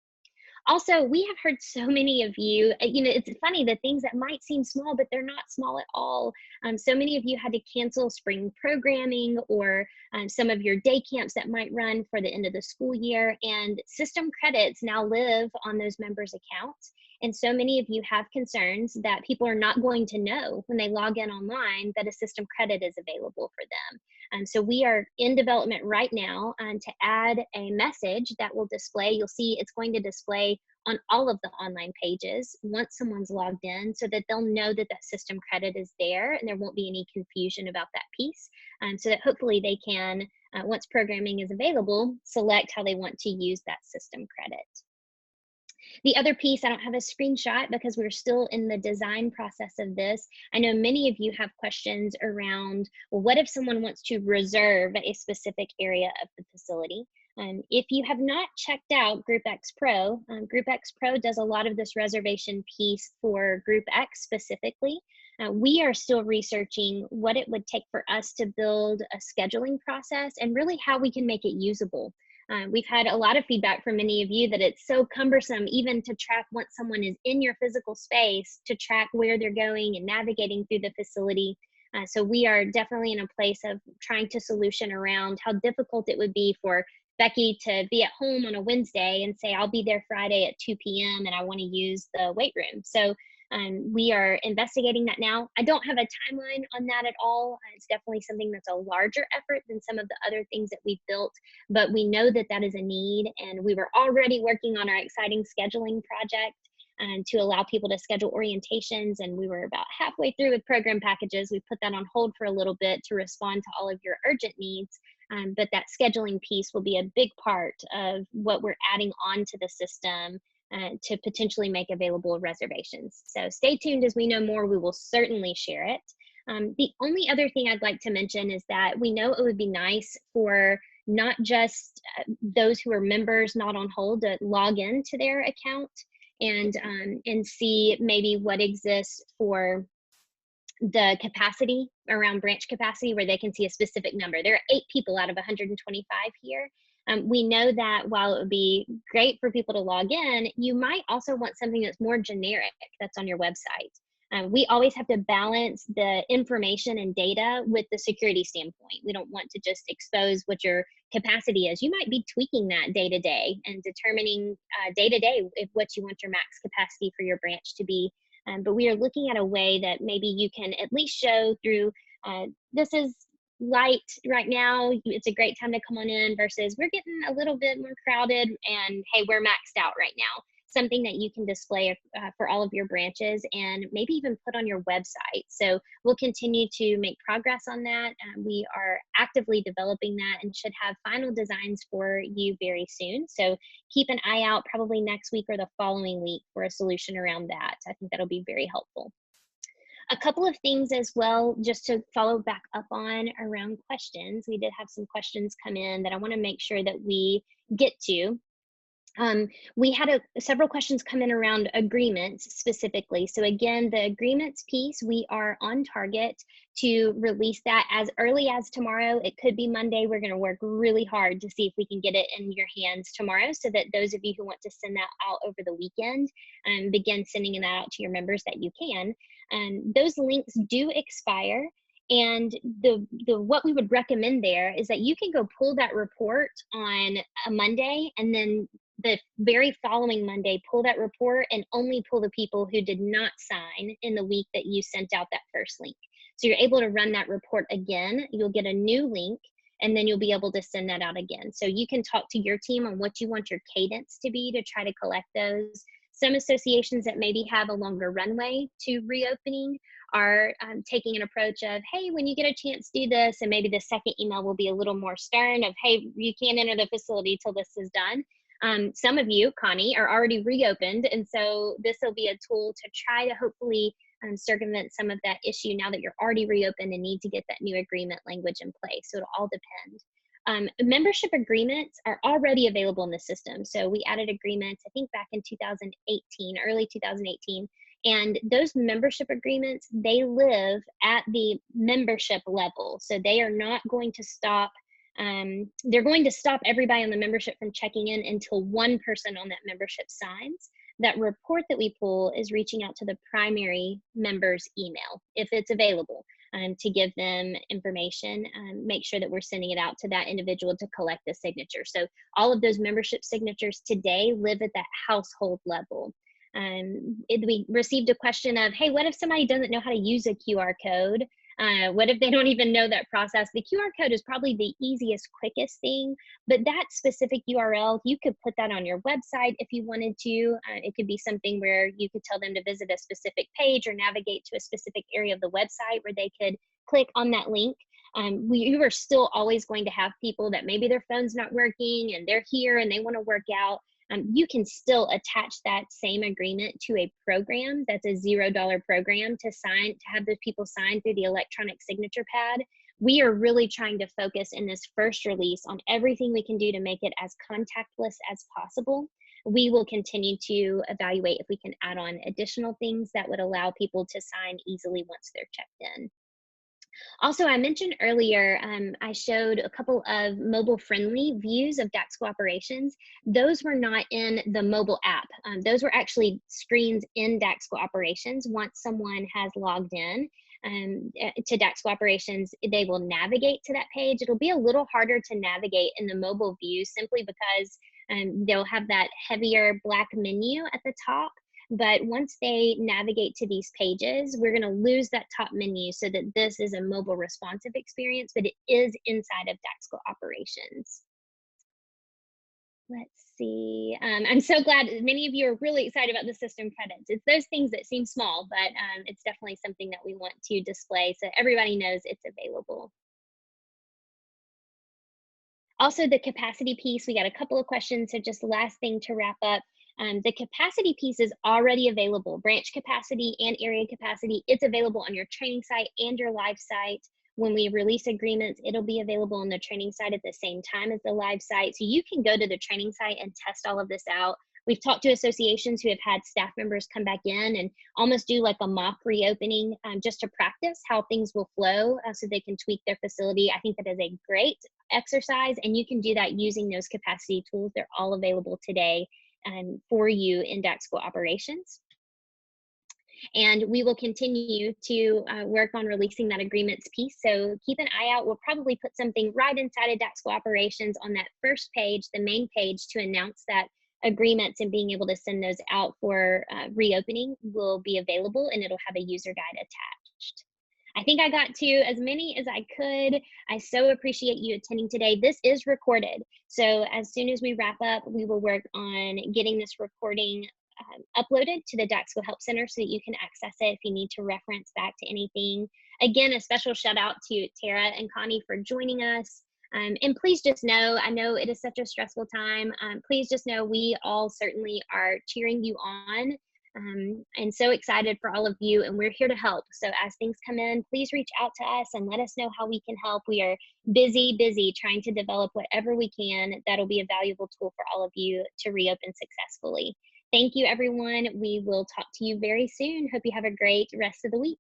Also, we have heard so many of you, it's funny, the things that might seem small, but they're not small at all. So many of you had to cancel spring programming or some of your day camps that might run for the end of the school year, and system credits now live on those members' accounts. And so many of you have concerns that people are not going to know when they log in online that a system credit is available for them. So we are in development right now to add a message that will display. You'll see it's going to display on all of the online pages once someone's logged in, so that they'll know that that system credit is there and there won't be any confusion about that piece. So that hopefully they can, once programming is available, select how they want to use that system credit. The other piece, I don't have a screenshot because we're still in the design process of this. I know many of you have questions around, well, what if someone wants to reserve a specific area of the facility? If you have not checked out Group X Pro, Group X Pro does a lot of this reservation piece for Group X specifically. We are still researching what it would take for us to build a scheduling process and really how we can make it usable. We've had a lot of feedback from many of you that it's so cumbersome even to track once someone is in your physical space, to track where they're going and navigating through the facility. So we are definitely in a place of trying to solution around how difficult it would be for Becky to be at home on a Wednesday and say, I'll be there Friday at 2 p.m. and I want to use the weight room. So we are investigating that now. I don't have a timeline on that at all. It's definitely something that's a larger effort than some of the other things that we've built, but we know that that is a need, and we were already working on our exciting scheduling project to allow people to schedule orientations, and we were about halfway through with program packages. We put that on hold for a little bit to respond to all of your urgent needs, but that scheduling piece will be a big part of what we're adding onto the system to potentially make available reservations. So stay tuned. As we know more, we will certainly share it. The only other thing I'd like to mention is that we know it would be nice for not just those who are members not on hold to log into their account and see maybe what exists for the capacity around branch capacity, where they can see a specific number. There are 8 people out of 125 here. We know that while it would be great for people to log in, you might also want something that's more generic that's on your website. We always have to balance the information and data with the security standpoint. We don't want to just expose what your capacity is. You might be tweaking that day to day and determining day to day what you want your max capacity for your branch to be. But we are looking at a way that maybe you can at least show through, this is light right now, it's a great time to come on in, versus we're getting a little bit more crowded and hey, we're maxed out right now. something that you can display for all of your branches and maybe even put on your website. So we'll continue to make progress on that. We are actively developing that and should have final designs for you very soon. So keep an eye out probably next week or the following week for a solution around that. I think that'll be very helpful. A couple of things as well, just to follow back up on around questions. We did have some questions come in that I want to make sure that we get to. We had several questions come in around agreements specifically. So again, the agreements piece, we are on target to release that as early as tomorrow. It could be Monday. We're going to work really hard to see if we can get it in your hands tomorrow, so that those of you who want to send that out over the weekend, begin sending that out to your members that you can. Those links do expire. And the what we would recommend there is that you can go pull that report on a Monday, and then the very following Monday, pull that report and only pull the people who did not sign in the week that you sent out that first link. So you're able to run that report again. You'll get a new link, and then you'll be able to send that out again. So you can talk to your team on what you want your cadence to be to try to collect those. Some associations that maybe have a longer runway to reopening are taking an approach of, hey, when you get a chance, do this. And maybe the second email will be a little more stern of, hey, you can't enter the facility till this is done. Some of you, Connie, are already reopened. And so this will be a tool to try to hopefully circumvent some of that issue now that you're already reopened and need to get that new agreement language in place. So it'll all depend. Membership agreements are already available in the system. So we added agreements, I think back in 2018, early 2018. And those membership agreements, they live at the membership level. So they are not going to stop. They're going to stop everybody on the membership from checking in until one person on that membership signs. That report that we pull is reaching out to the primary member's email, if it's available, to give them information, make sure that we're sending it out to that individual to collect the signature. So all of those membership signatures today live at that household level. We received a question of, hey, what if somebody doesn't know how to use a QR code? What if they don't even know that process? The QR code is probably the easiest, quickest thing, but that specific URL, you could put that on your website if you wanted to. It could be something where you could tell them to visit a specific page or navigate to a specific area of the website where they could click on that link. You are still always going to have people that maybe their phone's not working and they're here and they want to work out. You can still attach that same agreement to a program that's a $0 program to have those people sign through the electronic signature pad. We are really trying to focus in this first release on everything we can do to make it as contactless as possible. We will continue to evaluate if we can add on additional things that would allow people to sign easily once they're checked in. Also, I mentioned earlier, I showed a couple of mobile-friendly views of Daxko Operations. Those were not in the mobile app. Those were actually screens in Daxko Operations. Once someone has logged in to Daxko Operations, they will navigate to that page. It'll be a little harder to navigate in the mobile view simply because they'll have that heavier black menu at the top. But once they navigate to these pages, we're going to lose that top menu so that this is a mobile responsive experience, but it is inside of Daxko Operations. Let's see. I'm so glad many of you are really excited about the system credits. It's those things that seem small, but it's definitely something that we want to display so everybody knows it's available. Also, the capacity piece, we got a couple of questions. So just the last thing to wrap up. The capacity piece is already available. Branch capacity and area capacity, it's available on your training site and your live site. When we release agreements, it'll be available on the training site at the same time as the live site. So you can go to the training site and test all of this out. We've talked to associations who have had staff members come back in and almost do like a mock reopening just to practice how things will flow so they can tweak their facility. I think that is a great exercise, and you can do that using those capacity tools. They're all available today for you in Daxko Operations. And we will continue to work on releasing that agreements piece. So keep an eye out. We'll probably put something right inside of Daxko Operations on that first page, the main page, to announce that agreements and being able to send those out for reopening will be available, and it'll have a user guide attached. I think I got to as many as I could. I so appreciate you attending today. This is recorded. So as soon as we wrap up, we will work on getting this recording uploaded to the Daxko Help Center so that you can access it if you need to reference back to anything. Again, a special shout out to Tara and Connie for joining us. And please just know, I know it is such a stressful time. Please just know we all certainly are cheering you on, and so excited for all of you. And we're here to help. So as things come in, please reach out to us and let us know how we can help. We are busy trying to develop whatever we can that'll be a valuable tool for all of you to reopen successfully. Thank you, everyone. We will talk to you very soon. Hope you have a great rest of the week.